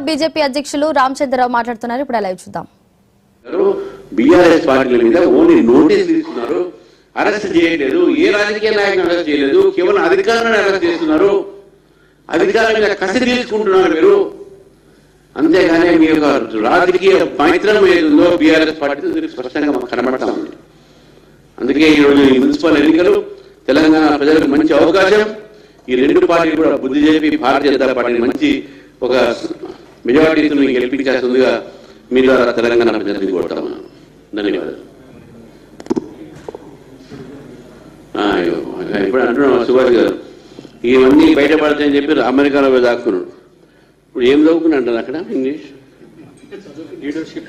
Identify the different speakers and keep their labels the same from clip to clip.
Speaker 1: BJP అధ్యక్షులు రామచంద్రరావు మాట్లాడుతున్నారు. ఇప్పుడు లైవ్ చూద్దాం.
Speaker 2: బీఆర్ఎస్ పార్టీల మీద ఓన్లీ నోటీసులు ఇస్తున్నారు, అరెస్ట్ చేయలేదు, ఏ రాజకీయ నాయకులను అరెస్ట్ చేయలేదు, కేవలం అధికారులను అరెస్ట్ చేస్తున్నారు, అధికారుల మీద కసి తీసుకుంటున్నారు మీరు. అంతేగాని మీ యొక్క రాజకీయ మైత్రం ఏదో బీఆర్ఎస్ పార్టీ స్పష్టంగా కనబడతా ఉంది. అందుకే ఈరోజు ఈ మున్సిపల్ ఎన్నికలు తెలంగాణ ప్రజలకు మంచి అవకాశం. ఈ రెండు పార్టీలు కూడా బుద్ధి చెప్పి భారతీయ జనతా పార్టీని మంచి ఒక మెజారిటీతో మీకు గెలిపించేస్తుందిగా మీ ద్వారా తెలంగాణ ప్రజలకు కోరుతాము. ధన్యవాదాలు. ఇప్పుడు అంటున్నాం సుభాష్ గారు, ఇవన్నీ బయటపడతాయని చెప్పి అమెరికాలో పోయి దాక్కున్నాడు. ఇప్పుడు ఏం చదువుకున్నా అంటారు అక్కడ ఇంగ్లీష్ లీడర్షిప్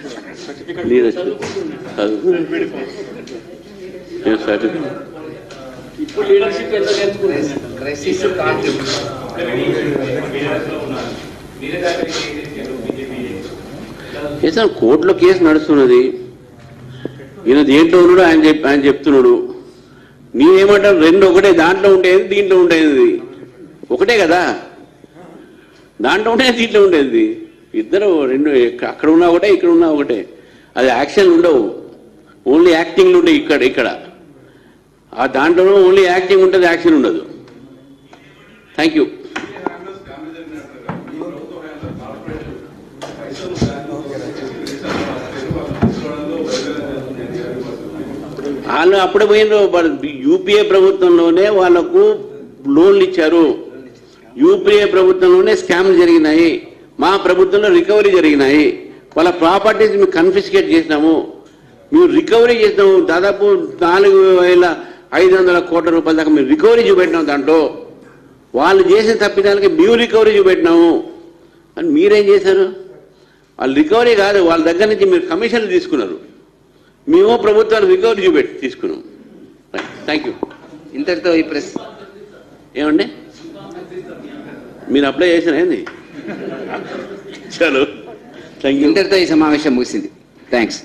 Speaker 2: కోర్టులో కేసు నడుస్తున్నది. ఈయన దేంట్లో ఉన్నాడు ఆయన చెప్తున్నాడు. నేనేమంటాను, రెండు ఒకటే, దాంట్లో ఉండేది దీంట్లో ఉండేది ఒకటే కదా. దాంట్లో ఉండేది దీంట్లో ఉండేది ఇద్దరు రెండు, అక్కడ ఉన్నా ఒకటే ఇక్కడ ఉన్నా ఒకటే. అది యాక్షన్ ఉండవు, ఓన్లీ యాక్టింగ్లు ఉంటాయి. ఇక్కడ ఆ దాంట్లోనూ ఓన్లీ యాక్టింగ్ ఉంటుంది, యాక్షన్ ఉండదు. Thank you. వాళ్ళు అప్పుడే పోయిన యూపీఏ ప్రభుత్వంలోనే వాళ్లకు లోన్లు ఇచ్చారు, యూపీఏ ప్రభుత్వంలోనే స్కామ్లు జరిగినాయి, మా ప్రభుత్వంలో రికవరీ జరిగినాయి. వాళ్ళ ప్రాపర్టీస్ మేము కన్ఫిస్కేట్ చేసినాము, మేము రికవరీ చేసినాము. దాదాపు 4,500 కోట్ల రూపాయల దాకా మేము రికవరీ చూపెట్టినాము. దాంట్లో వాళ్ళు చేసిన తప్పిదానికి మేము రికవరీ చూపెట్టినాము. అని మీరేం చేశారు? వాళ్ళు రికవరీ కాదు, వాళ్ళ దగ్గర నుంచి మీరు కమిషన్లు తీసుకున్నారు, మేము ప్రభుత్వాన్ని రికవరీ తీసుకున్నాం. Thank you.
Speaker 3: ఇంతటితో ఈ ప్రెస్
Speaker 2: ఏమండి మీరు అప్లై చేసిన ఏంది? చలో, థ్యాంక్ యూ.
Speaker 3: ఇంతటితో ఈ సమావేశం ముగిసింది. థ్యాంక్స్.